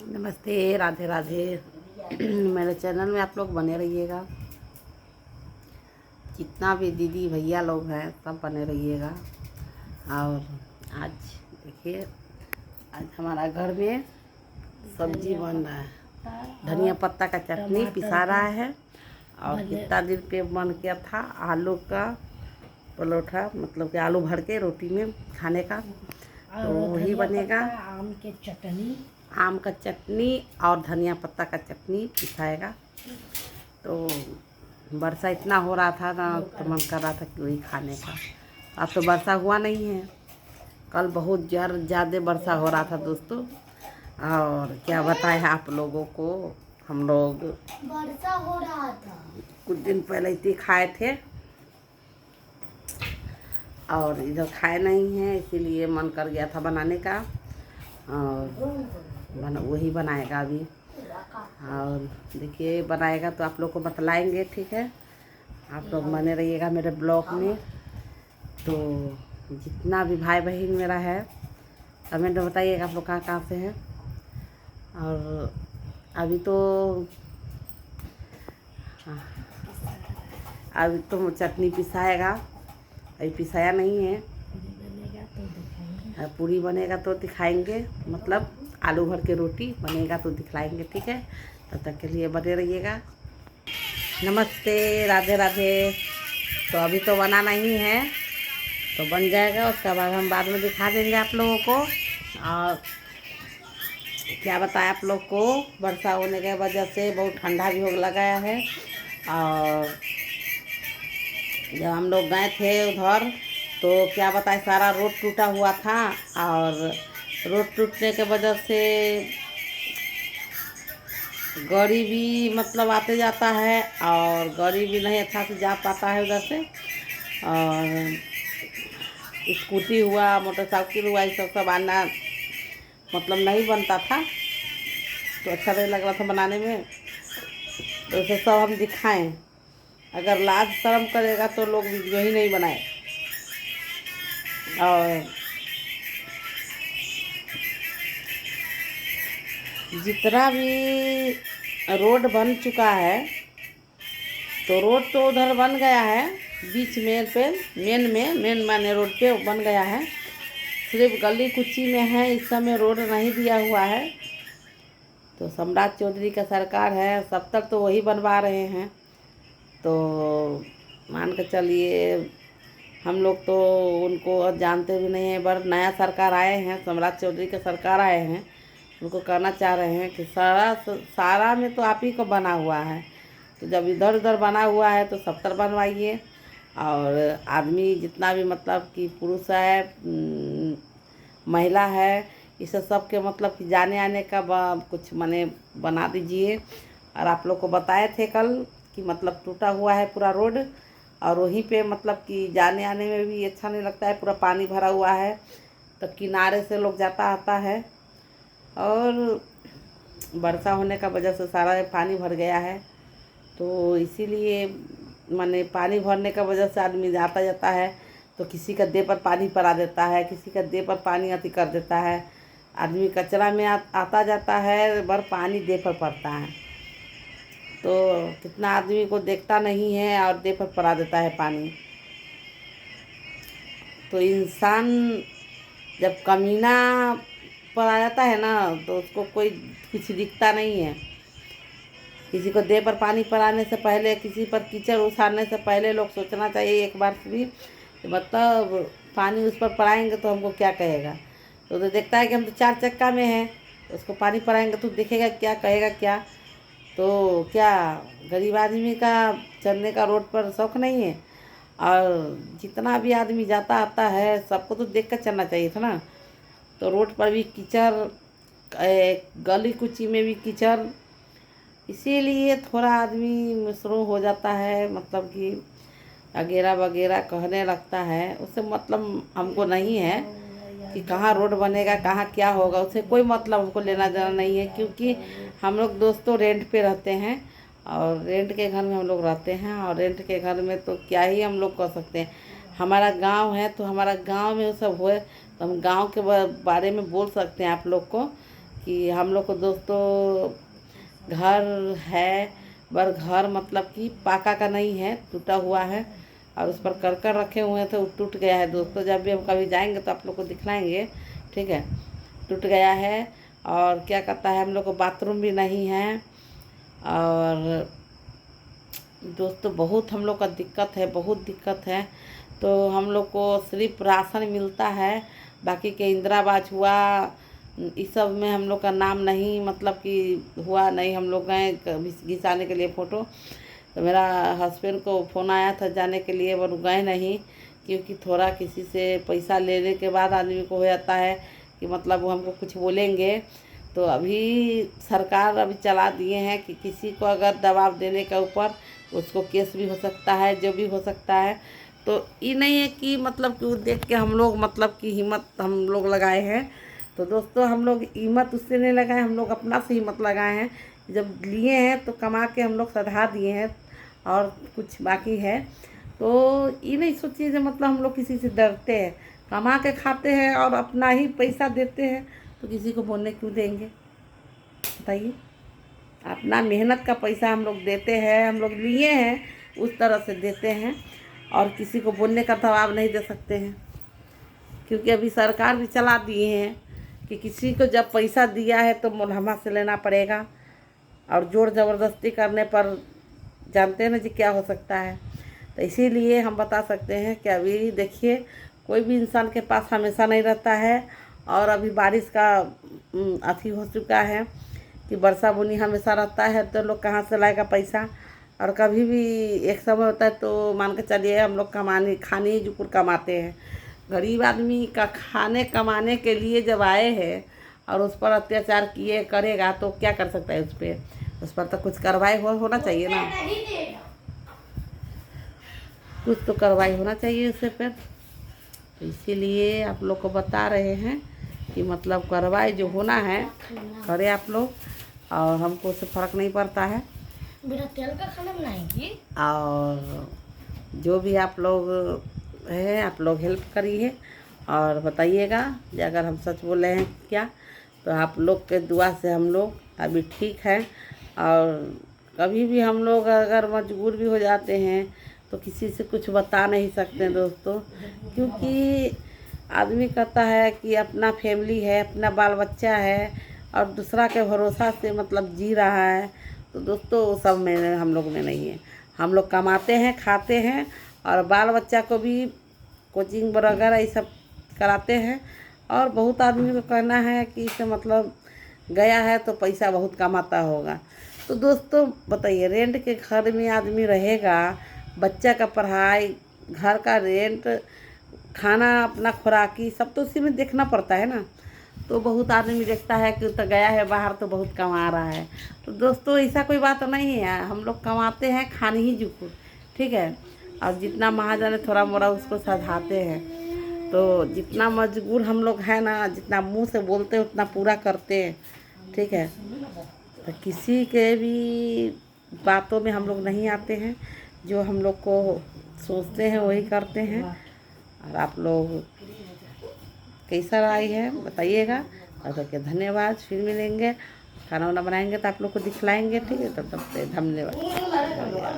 नमस्ते, राधे राधे। मेरे चैनल में आप लोग बने रहिएगा। जितना भी दीदी भैया लोग हैं सब बने रहिएगा। और आज देखिए, आज हमारा घर में सब्जी बन रहा है। धनिया पत्ता का चटनी पिसा रहा है। और कितना दिन पे बन गया था आलू का परोठा, मतलब कि आलू भर के रोटी में खाने का, तो वही बनेगा। आम का चटनी और धनिया पत्ता का चटनी पिसाएगा। तो वर्षा इतना हो रहा था ना, तो मन कर रहा था कि वही खाने का। अब तो वर्षा हुआ नहीं है। कल बहुत ज़्यादा वर्षा हो रहा था दोस्तों। और क्या बताएं आप लोगों को, हम लोग वर्षा हो रहा था कुछ दिन पहले इतनी खाए थे और इधर खाए नहीं हैं, इसीलिए मन कर गया था बनाने का। और वही बनाएगा अभी। और देखिए बनाएगा तो आप लोग को बतलाएंगे, ठीक है। आप लोग बने रहिएगा मेरे ब्लॉग में। तो जितना भी भाई बहन मेरा है कमेंट में बताइएगा आप लोग कहाँ कहाँ से हैं। और अभी तो चटनी पिसाएगा, अभी पिसाया नहीं है। पूरी बनेगा तो दिखाएंगे, मतलब आलू भर के रोटी बनेगा तो दिखलाएंगे, ठीक है। तब तक के लिए बने रहिएगा। नमस्ते, राधे राधे। तो अभी तो बनाना ही है, तो बन जाएगा, उसके बाद हम बाद में दिखा देंगे आप लोगों को। और क्या बताएं आप लोग को, वर्षा होने के वजह से बहुत ठंडा भी हो लगाया है। और जब हम लोग गए थे उधर तो क्या बताएं, सारा रोड टूटा हुआ था। और रोड टूटने के वजह से गाड़ी भी मतलब आते जाता है, और गाड़ी भी नहीं अच्छा से जा पाता है उधर से। और स्कूटी हुआ, मोटरसाइकिल हुआ, ये सब आना मतलब नहीं बनता था, तो अच्छा नहीं लग रहा था बनाने में। तो इसे सब हम दिखाएं। अगर लाज शर्म करेगा तो लोग वीडियो ही नहीं बनाए। और जितना भी रोड बन चुका है, तो रोड तो उधर बन गया है बीच में पे, मेन माने रोड पे बन गया है। सिर्फ गली कुची में है, इस समय रोड नहीं दिया हुआ है। तो सम्राट चौधरी का सरकार है, सब तक तो वही बनवा रहे हैं। तो मान के चलिए, हम लोग तो उनको जानते भी नहीं हैं, पर नया सरकार आए हैं, सम्राट चौधरी के सरकार आए हैं। उनको कहना चाह रहे हैं कि सारा में तो आप ही को बना हुआ है, तो जब इधर उधर बना हुआ है तो सब तरफ बनवाइए। और आदमी जितना भी मतलब कि पुरुष है, महिला है, इसे सब के मतलब कि जाने आने का कुछ माने बना दीजिए। और आप लोग को बताए थे कल कि मतलब टूटा हुआ है पूरा रोड, और वहीं पे मतलब कि जाने आने में भी अच्छा नहीं लगता है, पूरा पानी भरा हुआ है, तो किनारे से लोग जाता आता है। और वर्षा होने का वजह से सारा पानी भर गया है, तो इसीलिए माने पानी भरने का वजह से आदमी आता जाता है, तो किसी का देह पर पानी पड़ा देता है, किसी का देह पर पानी अति कर देता है। आदमी कचरा में आता जाता है, बर पानी देह पर पड़ता है, तो कितना आदमी को देखता नहीं है और देह पर पड़ा देता है पानी। तो इंसान जब कमीना पर आ जाता है ना, तो उसको कोई कुछ दिखता नहीं है। किसी को देह पर पानी पड़ाने से पहले, किसी पर कीचड़ उछालने से पहले लोग सोचना चाहिए एक बार भी, मतलब पानी उस पर पड़ाएंगे तो हमको क्या कहेगा। तो देखता है कि हम तो 4 चक्का में हैं, तो उसको पानी पड़ाएंगे तो देखेगा क्या, कहेगा क्या। तो क्या गरीब आदमी का चलने का रोड पर शौक नहीं है। और जितना भी आदमी जाता आता है सबको तो देख कर चलना चाहिए था ना। तो रोड पर भी कीचड़, गली कुची में भी कीचड़, इसीलिए थोड़ा आदमी मसरूफ़ हो जाता है, मतलब कि अगेरा वगैरह कहने लगता है। उससे मतलब हमको नहीं है कि कहाँ रोड बनेगा, कहाँ क्या होगा, उससे कोई मतलब हमको लेना देना नहीं है। क्योंकि हम लोग दोस्तों रेंट पे रहते हैं, और रेंट के घर में हम लोग रहते हैं। और रेंट के घर में तो क्या ही हम लोग कर सकते हैं। हमारा गांव है, तो हमारा गांव में वो सब हुए तो हम गांव के बारे में बोल सकते हैं आप लोग को कि हम लोग को दोस्तों घर है, पर घर मतलब कि पाका का नहीं है, टूटा हुआ है और उस पर करकट रखे हुए थे, वो टूट गया है दोस्तों। जब भी हम कभी जाएंगे तो आप लोग को दिखलाएंगे, ठीक है। टूट गया है और क्या कहता है, हम लोग को बाथरूम भी नहीं है और दोस्तों बहुत हम लोग का दिक्कत है, बहुत दिक्कत है। तो हम लोग को सिर्फ राशन मिलता है, बाकी के इंदिरा आवास हुआ इस सब में हम लोग का नाम नहीं, मतलब कि हुआ नहीं। हम लोग गए घिसाने के लिए फ़ोटो, तो मेरा हस्बैंड को फ़ोन आया था जाने के लिए, पर गए नहीं, क्योंकि थोड़ा किसी से पैसा लेने के बाद आदमी को हो जाता है कि मतलब वो हमको कुछ बोलेंगे। तो अभी सरकार अभी चला दिए हैं कि किसी को अगर दबाव देने के ऊपर उसको केस भी हो सकता है, जो भी हो सकता है। तो ये नहीं है कि मतलब कि वो देख के हम लोग मतलब कि हिम्मत हम लोग लगाए हैं। तो दोस्तों हम लोग हिम्मत उससे नहीं लगाए, हम लोग अपना से हिम्मत लगाए हैं। जब लिए हैं तो कमा के हम लोग सधा दिए हैं और कुछ बाकी है। तो ये नहीं सोचिए जो मतलब हम लोग किसी से डरते हैं, कमा के खाते हैं और अपना ही पैसा देते हैं, तो किसी को बोलने क्यों देंगे बताइए। अपना मेहनत का पैसा हम लोग देते हैं, हम लोग लिए हैं उस तरह से देते हैं और किसी को बोलने का दबाव नहीं दे सकते हैं, क्योंकि अभी सरकार भी चला दिए हैं कि किसी को जब पैसा दिया है तो मुलहमा से लेना पड़ेगा और जोर ज़बरदस्ती करने पर जानते हैं ना जी क्या हो सकता है। तो इसीलिए हम बता सकते हैं कि अभी देखिए कोई भी इंसान के पास हमेशा नहीं रहता है और अभी बारिश का अथी हो चुका है कि वर्षा बुनी हमेशा रहता है, तो लोग कहाँ से लाएगा पैसा। और कभी भी एक समय होता है तो मान के चलिए हम लोग खाने ही जुकुर कमाते हैं। गरीब आदमी का खाने कमाने के लिए जब आए हैं और उस पर अत्याचार किए करेगा तो क्या कर सकता है उस पर तो कुछ कार्रवाई होना चाहिए ना, कुछ तो कार्रवाई होना चाहिए उससे पर। तो इसीलिए आप लोग को बता रहे हैं कि मतलब कार्रवाई जो होना है करें आप लोग, और हमको उससे फ़र्क नहीं पड़ता है। बिना तेल का खाना बनाएंगी और जो भी आप लोग हैं आप लोग हेल्प करिए और बताइएगा कि अगर हम सच बोल रहे हैं क्या, तो आप लोग के दुआ से हम लोग अभी ठीक हैं। और कभी भी हम लोग अगर मजबूर भी हो जाते हैं तो किसी से कुछ बता नहीं सकते दोस्तों, क्योंकि आदमी कहता है कि अपना फैमिली है, अपना बाल बच्चा है और दूसरा के भरोसा से मतलब जी रहा है। तो दोस्तों वो सब में हम लोग में नहीं है। हम लोग कमाते हैं, खाते हैं और बाल बच्चा को भी कोचिंग वगैरह ये सब कराते हैं। और बहुत आदमी को कहना है कि इसे मतलब गया है तो पैसा बहुत कमाता होगा। तो दोस्तों बताइए, रेंट के घर में आदमी रहेगा, बच्चा का पढ़ाई, घर का रेंट, खाना, अपना खुराकी सब तो उसी में देखना पड़ता है ना। तो बहुत आदमी देखता है कि तो गया है बाहर तो बहुत कमा रहा है। तो दोस्तों ऐसा कोई बात नहीं है, हम लोग कमाते हैं खाने ही जुकू, ठीक है। और जितना महाजन है थोड़ा मोड़ा उसको सधाते हैं। तो जितना मजबूर हम लोग हैं ना, जितना मुंह से बोलते हैं उतना पूरा करते हैं, ठीक है। तो किसी के भी बातों में हम लोग नहीं आते हैं, जो हम लोग को सोचते हैं वही करते हैं। और आप लोग कैसा राय है बताइएगा। और सबके धन्यवाद, फिर मिलेंगे, खाना वाना बनाएंगे तो आप लोग को दिखलाएंगे, ठीक है। तब तक धन्यवाद।